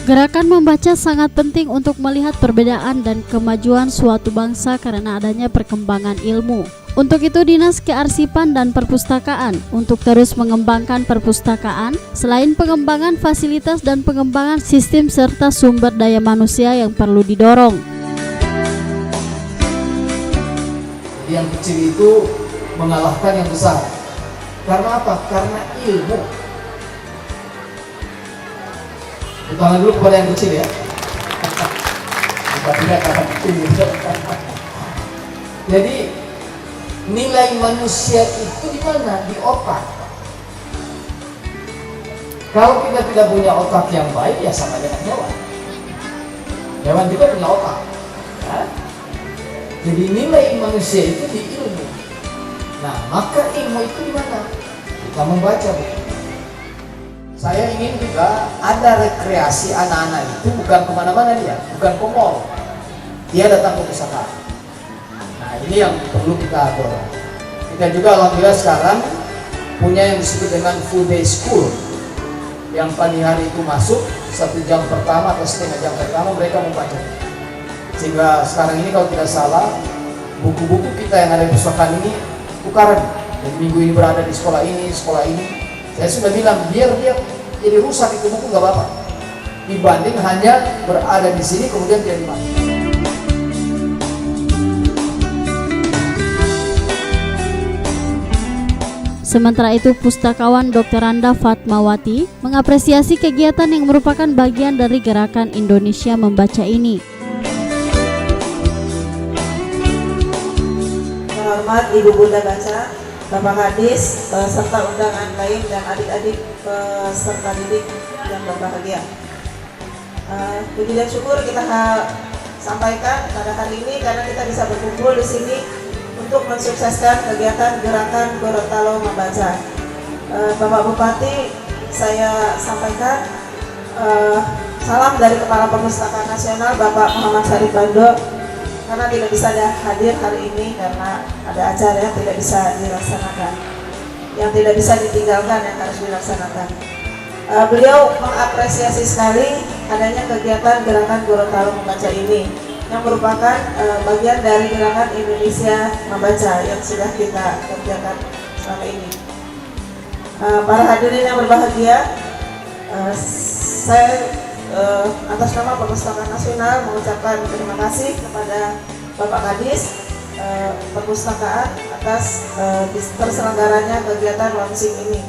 Gerakan membaca sangat penting untuk melihat perbedaan dan kemajuan suatu bangsa karena adanya perkembangan ilmu. Untuk itu Dinas Kearsipan dan Perpustakaan untuk terus mengembangkan perpustakaan selain pengembangan fasilitas dan pengembangan sistem serta sumber daya manusia yang perlu didorong. Yang kecil itu mengalahkan yang besar. Karena apa? Karena ilmu. Tangan dulu kepada yang kecil ya. Tidak karena kecil. Jadi nilai manusia itu di mana? Di otak. Kalau kita tidak punya otak yang baik, ya sama dengan hewan. Hewan juga punya otak. Ya? Jadi nilai manusia itu di ilmu. Nah, maka ilmu itu di mana? Kita membaca. Saya ingin juga ada rekreasi anak-anak itu bukan kemana-mana dia, bukan ke mall. Dia datang ke pusaka. Nah, ini yang perlu kita dorong. Kita juga alhamdulillah sekarang punya yang disebut dengan full day school. Yang pagi hari itu masuk 1 jam pertama atau setengah jam pertama mereka membaca. Sehingga sekarang ini kalau tidak salah buku-buku kita yang ada di pustakaan ini tukaran. Jadi minggu ini berada di sekolah ini, sekolah ini. Saya sudah bilang biar dia jadi rusak itu buku nggak apa-apa. Dibanding hanya berada di sini kemudian dia dimana. Sementara itu, Pustakawan Dr. Randa Fatmawati mengapresiasi kegiatan yang merupakan bagian dari gerakan Indonesia Membaca ini. Hormat Ibu Bunda Baca, Bapak Kadis, serta undangan lain dan adik-adik peserta didik yang berbahagia. Puji dan syukur kita sampaikan pada hari ini karena kita bisa berkumpul di sini untuk mensukseskan kegiatan gerakan Gorontalo Membaca. Bapak Bupati, saya sampaikan salam dari Kepala Perpustakaan Nasional Bapak Muhammad Syarif Bando, karena tidak bisa hadir hari ini karena ada acara yang tidak bisa dilaksanakan, yang tidak bisa ditinggalkan, yang harus dilaksanakan. Beliau mengapresiasi sekali adanya kegiatan gerakan Gorontalo Membaca ini yang merupakan bagian dari gerakan Indonesia Membaca yang sudah kita kerjakan selama ini. Para hadirin yang berbahagia, saya atas nama Perpustakaan Nasional mengucapkan terima kasih kepada Bapak Kadis Perpustakaan atas terselenggaranya kegiatan launching ini.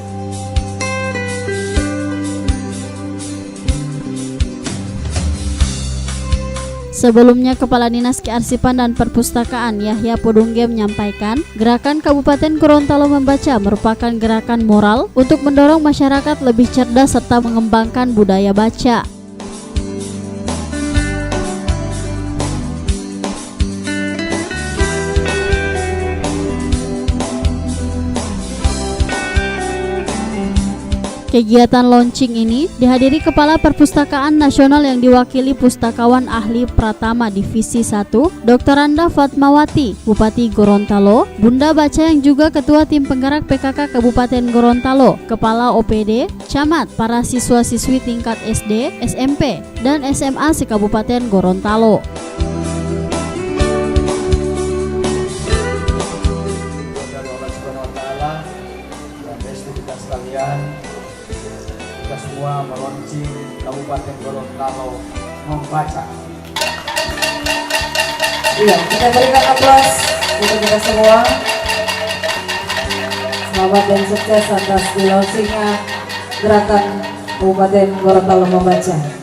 Sebelumnya, Kepala Dinas Kearsipan dan Perpustakaan Yahya Podungge menyampaikan, gerakan Kabupaten Gorontalo Membaca merupakan gerakan moral untuk mendorong masyarakat lebih cerdas serta mengembangkan budaya baca. Kegiatan launching ini dihadiri Kepala Perpustakaan Nasional yang diwakili Pustakawan Ahli Pratama Divisi 1, Dr. Randa Fatmawati, Bupati Gorontalo, Bunda Baca yang juga Ketua Tim Penggerak PKK Kabupaten Gorontalo, Kepala OPD, Camat, para siswa-siswi tingkat SD, SMP, dan SMA se-Kabupaten Gorontalo. Kita semua meluncing Kabupaten Gorontalo Membaca. Iya, kita berikan aplaus untuk kita semua. Selamat dan sukses atas di launchingnya gerakan Kabupaten Gorontalo Membaca.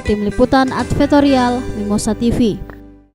Tim Liputan Advertorial Mimosa TV.